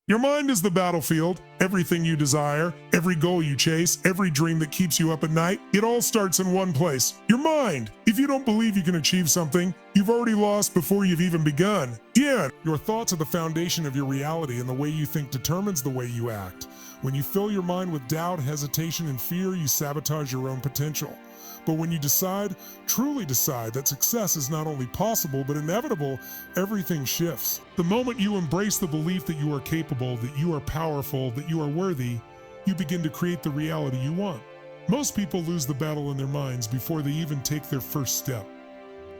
Your mind is the battlefield. Everything you desire, every goal you chase, every dream that keeps you up at night, it all starts in one place, your mind. If you don't believe you can achieve something, you've already lost before you've even begun. Yeah, your thoughts are the foundation of your reality, and the way you think determines the way you act. When you fill your mind with doubt, hesitation, and fear, you sabotage your own potential. But when you decide, truly decide, that success is not only possible but inevitable, everything shifts. The moment you embrace the belief that you are capable, that you are powerful, that you are worthy, you begin to create the reality you want. Most people lose the battle in their minds before they even take their first step.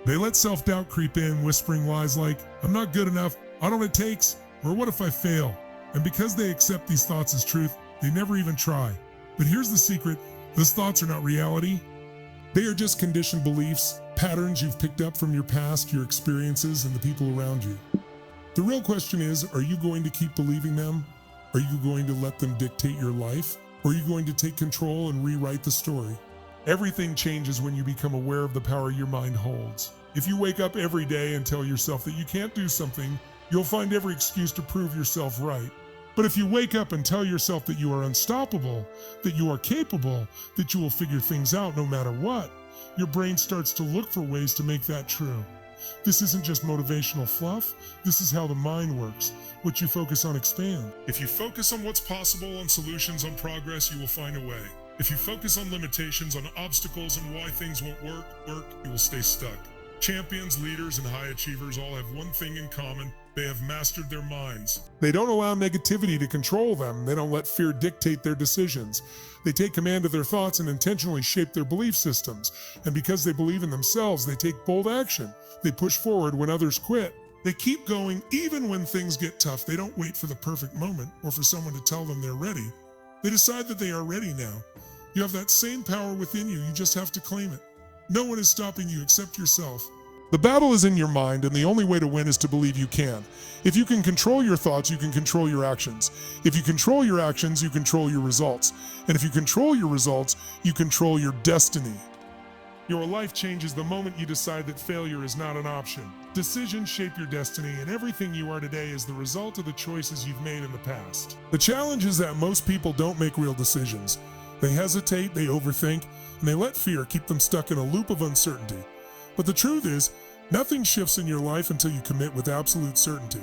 They let self-doubt creep in, whispering lies like, "I'm not good enough, I don't know what it takes, or what if I fail?" And because they accept these thoughts as truth, they never even try. But here's the secret: those thoughts are not reality. They are just conditioned beliefs, patterns you've picked up from your past, your experiences, and the people around you. The real question is, are you going to keep believing them? Are you going to let them dictate your life? Or are you going to take control and rewrite the story? Everything changes when you become aware of the power your mind holds. If you wake up every day and tell yourself that you can't do something, you'll find every excuse to prove yourself right. But if you wake up and tell yourself that you are unstoppable, that you are capable, that you will figure things out no matter what, your brain starts to look for ways to make that true. This isn't just motivational fluff. This is how the mind works. What you focus on expands. If you focus on what's possible, on solutions, on progress, you will find a way. If you focus on limitations, on obstacles, and why things won't work, you will stay stuck. Champions, leaders, and high achievers all have one thing in common: they have mastered their minds. They don't allow negativity to control them. They don't let fear dictate their decisions. They take command of their thoughts and intentionally shape their belief systems. And because they believe in themselves, they take bold action. They push forward when others quit. They keep going even when things get tough. They don't wait for the perfect moment or for someone to tell them they're ready. They decide that they are ready now. You have that same power within you. You just have to claim it. No one is stopping you except yourself. The battle is in your mind, and the only way to win is to believe you can. If you can control your thoughts, you can control your actions. If you control your actions, you control your results. And if you control your results, you control your destiny. Your life changes the moment you decide that failure is not an option. Decisions shape your destiny, and everything you are today is the result of the choices you've made in the past. The challenge is that most people don't make real decisions. They hesitate, they overthink, and they let fear keep them stuck in a loop of uncertainty. But the truth is, nothing shifts in your life until you commit with absolute certainty.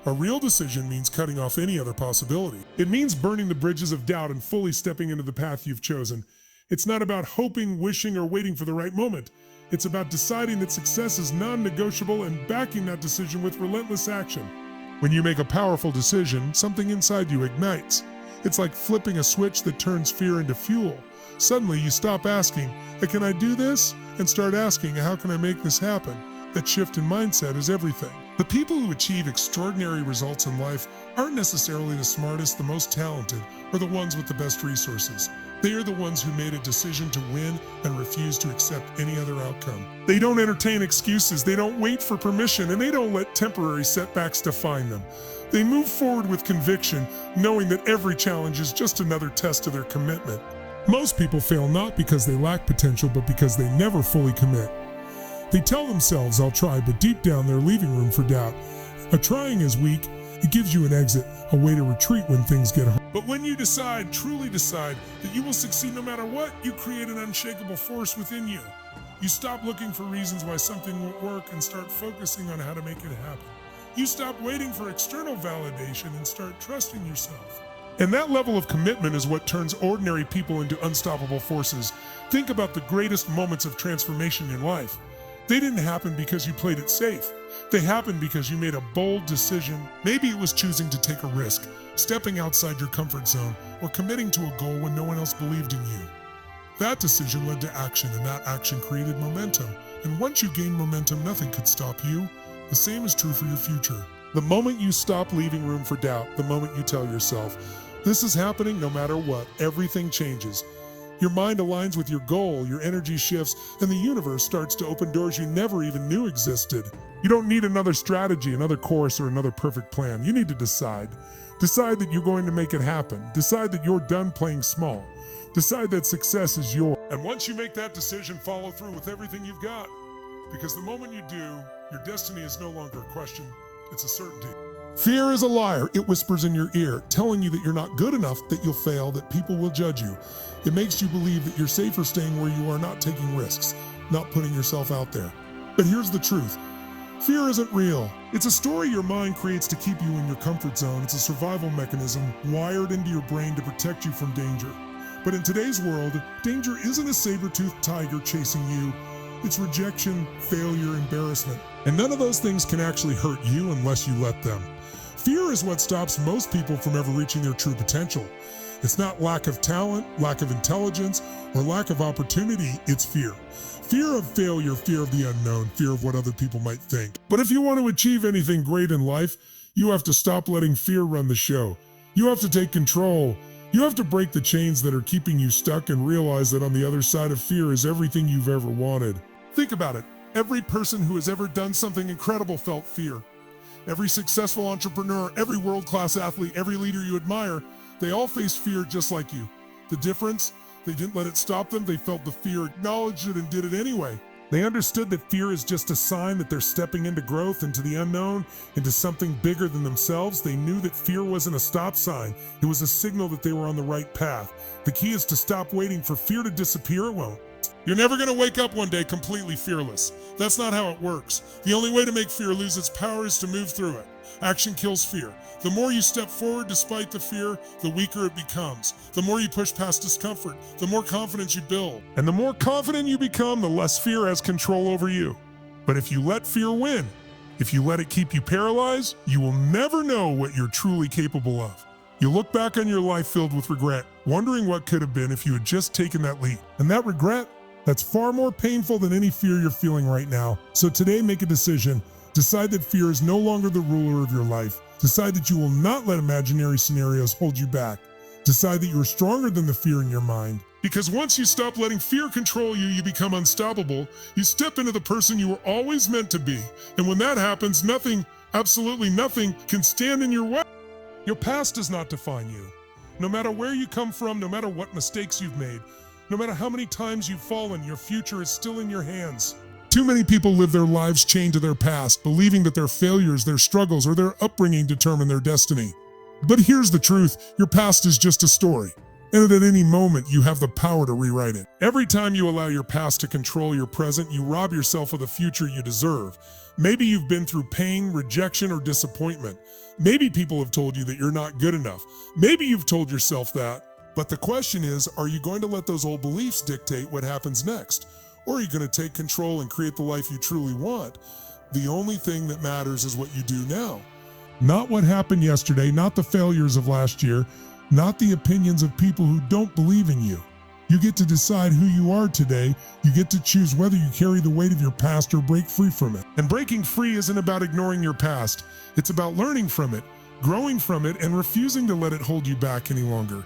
A real decision means cutting off any other possibility. It means burning the bridges of doubt and fully stepping into the path you've chosen. It's not about hoping, wishing, or waiting for the right moment. It's about deciding that success is non-negotiable and backing that decision with relentless action. When you make a powerful decision, something inside you ignites. It's like flipping a switch that turns fear into fuel. Suddenly you stop asking, "Can I do this?" and start asking, "How can I make this happen?" That shift in mindset is everything. The people who achieve extraordinary results in life aren't necessarily the smartest, the most talented, or the ones with the best resources. They are the ones who made a decision to win and refuse to accept any other outcome. They don't entertain excuses, they don't wait for permission, and they don't let temporary setbacks define them. They move forward with conviction, knowing that every challenge is just another test of their commitment. Most people fail not because they lack potential, but because they never fully commit. They tell themselves, "I'll try," but deep down they're leaving room for doubt. A trying is weak. It gives you an exit, a way to retreat when things get hard. But when you decide, truly decide, that you will succeed no matter what, you create an unshakable force within you. You stop looking for reasons why something won't work and start focusing on how to make it happen. You stop waiting for external validation and start trusting yourself. And that level of commitment is what turns ordinary people into unstoppable forces. Think about the greatest moments of transformation in your life. They didn't happen because you played it safe. They happened because you made a bold decision. Maybe it was choosing to take a risk, stepping outside your comfort zone, or committing to a goal when no one else believed in you. That decision led to action, and that action created momentum. And once you gain momentum, nothing could stop you. The same is true for your future. The moment you stop leaving room for doubt, the moment you tell yourself, "This is happening no matter what," everything changes. Your mind aligns with your goal, your energy shifts, and the universe starts to open doors you never even knew existed. You don't need another strategy, another course, or another perfect plan. You need to decide. Decide that you're going to make it happen. Decide that you're done playing small. Decide that success is yours. And once you make that decision, follow through with everything you've got. Because the moment you do, your destiny is no longer a question, it's a certainty. Fear is a liar. It whispers in your ear, telling you that you're not good enough, that you'll fail, that people will judge you. It makes you believe that you're safer staying where you are, not taking risks, not putting yourself out there. But here's the truth. Fear isn't real. It's a story your mind creates to keep you in your comfort zone. It's a survival mechanism wired into your brain to protect you from danger. But in today's world, danger isn't a saber-toothed tiger chasing you. It's rejection, failure, embarrassment. And none of those things can actually hurt you unless you let them. Fear is what stops most people from ever reaching their true potential. It's not lack of talent, lack of intelligence, or lack of opportunity, it's fear. Fear of failure, fear of the unknown, fear of what other people might think. But if you want to achieve anything great in life, you have to stop letting fear run the show. You have to take control. You have to break the chains that are keeping you stuck and realize that on the other side of fear is everything you've ever wanted. Think about it. Every person who has ever done something incredible felt fear. Every successful entrepreneur, every world-class athlete, every leader you admire, they all face fear just like you. The difference? They didn't let it stop them. They felt the fear, acknowledged it, and did it anyway. They understood that fear is just a sign that they're stepping into growth, into the unknown, into something bigger than themselves. They knew that fear wasn't a stop sign. It was a signal that they were on the right path. The key is to stop waiting for fear to disappear. It won't. You're never going to wake up one day completely fearless. That's not how it works. The only way to make fear lose its power is to move through it. Action kills fear. The more you step forward despite the fear, the weaker it becomes. The more you push past discomfort, the more confidence you build. And the more confident you become, the less fear has control over you. But if you let fear win, if you let it keep you paralyzed, you will never know what you're truly capable of. You look back on your life filled with regret, wondering what could have been if you had just taken that leap. And that regret, that's far more painful than any fear you're feeling right now. So today, make a decision. Decide that fear is no longer the ruler of your life. Decide that you will not let imaginary scenarios hold you back. Decide that you are stronger than the fear in your mind. Because once you stop letting fear control you, you become unstoppable. You step into the person you were always meant to be. And when that happens, nothing, absolutely nothing, can stand in your way. Your past does not define you. No matter where you come from, no matter what mistakes you've made, no matter how many times you've fallen, your future is still in your hands. Too many people live their lives chained to their past, believing that their failures, their struggles, or their upbringing determine their destiny. But here's the truth, your past is just a story, and at any moment you have the power to rewrite it. Every time you allow your past to control your present, you rob yourself of the future you deserve. Maybe you've been through pain, rejection, or disappointment. Maybe people have told you that you're not good enough. Maybe you've told yourself that. But the question is, are you going to let those old beliefs dictate what happens next? Or are you going to take control and create the life you truly want? The only thing that matters is what you do now. Not what happened yesterday, not the failures of last year, not the opinions of people who don't believe in you. You get to decide who you are today. You get to choose whether you carry the weight of your past or break free from it. And breaking free isn't about ignoring your past. It's about learning from it, growing from it, and refusing to let it hold you back any longer.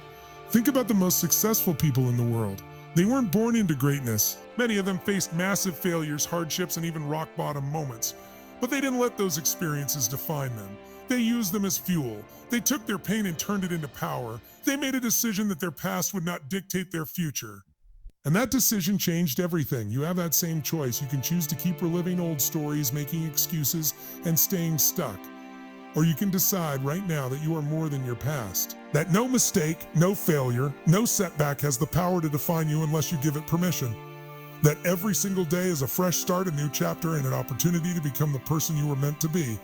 Think about the most successful people in the world. They weren't born into greatness. Many of them faced massive failures, hardships, and even rock-bottom moments. But they didn't let those experiences define them. They used them as fuel. They took their pain and turned it into power. They made a decision that their past would not dictate their future. And that decision changed everything. You have that same choice. You can choose to keep reliving old stories, making excuses, and staying stuck. Or you can decide right now that you are more than your past. That no mistake, no failure, no setback has the power to define you unless you give it permission. That every single day is a fresh start, a new chapter, and an opportunity to become the person you were meant to be.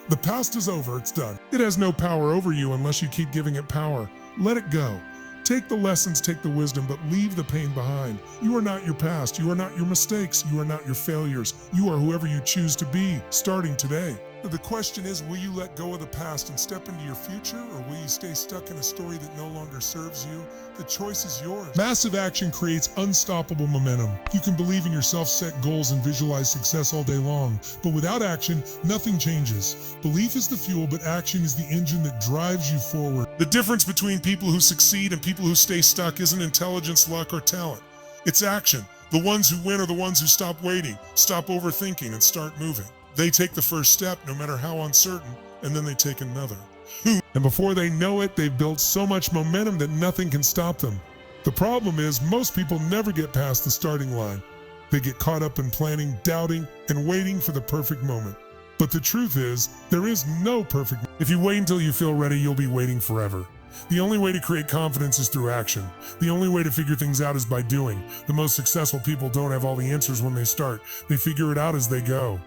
The past is over, it's done. It has no power over you unless you keep giving it power. Let it go. Take the lessons, take the wisdom, but leave the pain behind. You are not your past. You are not your mistakes. You are not your failures. You are whoever you choose to be, starting today. The question is, will you let go of the past and step into your future, or will you stay stuck in a story that no longer serves you? The choice is yours. Massive action creates unstoppable momentum. You can believe in yourself, set goals, and visualize success all day long. But without action, nothing changes. Belief is the fuel, but action is the engine that drives you forward. The difference between people who succeed and people who stay stuck isn't intelligence, luck, or talent. It's action. The ones who win are the ones who stop waiting, stop overthinking, and start moving. They take the first step, no matter how uncertain, and then they take another. And before they know it, they've built so much momentum that nothing can stop them. The problem is, most people never get past the starting line. They get caught up in planning, doubting, and waiting for the perfect moment. But the truth is, there is no perfect. If you wait until you feel ready, you'll be waiting forever. The only way to create confidence is through action. The only way to figure things out is by doing. The most successful people don't have all the answers when they start. They figure it out as they go.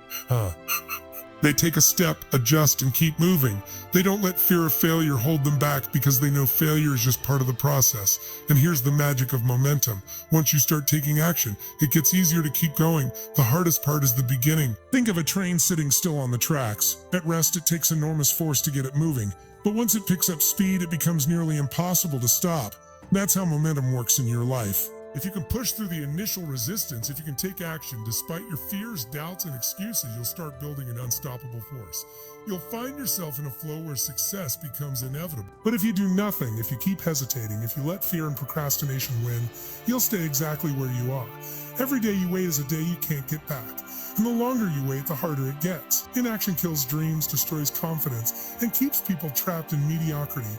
They take a step, adjust, and keep moving. They don't let fear of failure hold them back because they know failure is just part of the process. And here's the magic of momentum. Once you start taking action, it gets easier to keep going. The hardest part is the beginning. Think of a train sitting still on the tracks. At rest, it takes enormous force to get it moving. But once it picks up speed, it becomes nearly impossible to stop. That's how momentum works in your life. If you can push through the initial resistance, if you can take action despite your fears, doubts, and excuses, you'll start building an unstoppable force. You'll find yourself in a flow where success becomes inevitable. But if you do nothing, if you keep hesitating, if you let fear and procrastination win, you'll stay exactly where you are. Every day you wait is a day you can't get back. And the longer you wait, the harder it gets. Inaction kills dreams, destroys confidence, and keeps people trapped in mediocrity.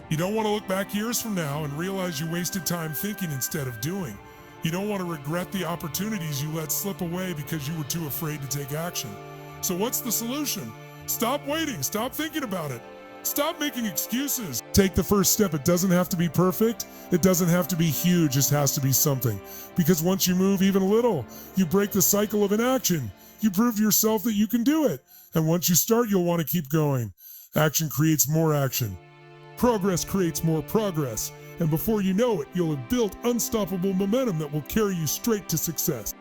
You don't want to look back years from now and realize you wasted time thinking instead of doing. You don't want to regret the opportunities you let slip away because you were too afraid to take action. So what's the solution? Stop waiting. Stop thinking about it. Stop making excuses. Take the first step. It doesn't have to be perfect. It doesn't have to be huge. It just has to be something. Because once you move even a little, you break the cycle of inaction. You prove to yourself that you can do it. And once you start, you'll want to keep going. Action creates more action. Progress creates more progress, and before you know it, you'll have built unstoppable momentum that will carry you straight to success.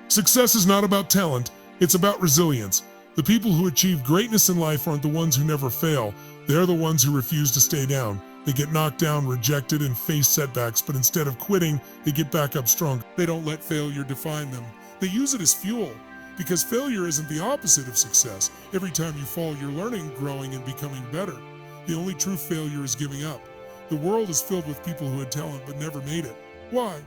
Success is not about talent, it's about resilience. The people who achieve greatness in life aren't the ones who never fail. They're the ones who refuse to stay down. They get knocked down, rejected, and face setbacks, but instead of quitting, they get back up strong. They don't let failure define them. They use it as fuel, because failure isn't the opposite of success. Every time you fall, you're learning, growing, and becoming better. The only true failure is giving up. The world is filled with people who had talent but never made it. Why?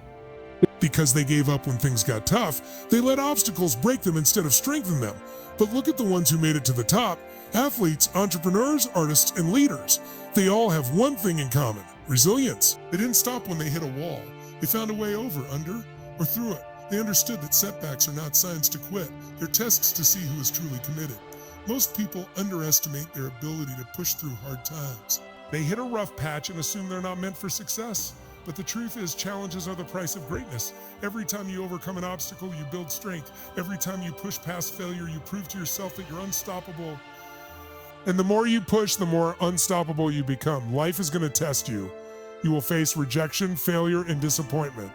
Because they gave up when things got tough. They let obstacles break them instead of strengthen them. But look at the ones who made it to the top. Athletes, entrepreneurs, artists, and leaders. They all have one thing in common: resilience. They didn't stop when they hit a wall. They found a way over, under, or through it. They understood that setbacks are not signs to quit. They're tests to see who is truly committed. Most people underestimate their ability to push through hard times. They hit a rough patch and assume they're not meant for success. But the truth is, challenges are the price of greatness. Every time you overcome an obstacle, you build strength. Every time you push past failure, you prove to yourself that you're unstoppable. And the more you push, the more unstoppable you become. Life is going to test you. You will face rejection, failure, and disappointment.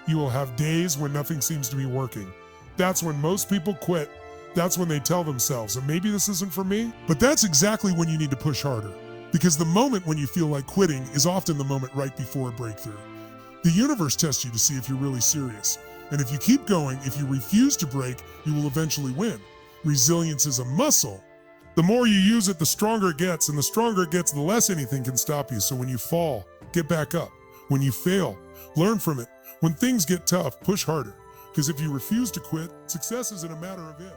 You will have days when nothing seems to be working. That's when most people quit. That's when they tell themselves, and maybe this isn't for me. But that's exactly when you need to push harder. Because the moment when you feel like quitting is often the moment right before a breakthrough. The universe tests you to see if you're really serious. And if you keep going, if you refuse to break, you will eventually win. Resilience is a muscle. The more you use it, the stronger it gets, and the stronger it gets, the less anything can stop you. So when you fall, get back up. When you fail, learn from it. When things get tough, push harder. Because if you refuse to quit, success isn't a matter of if.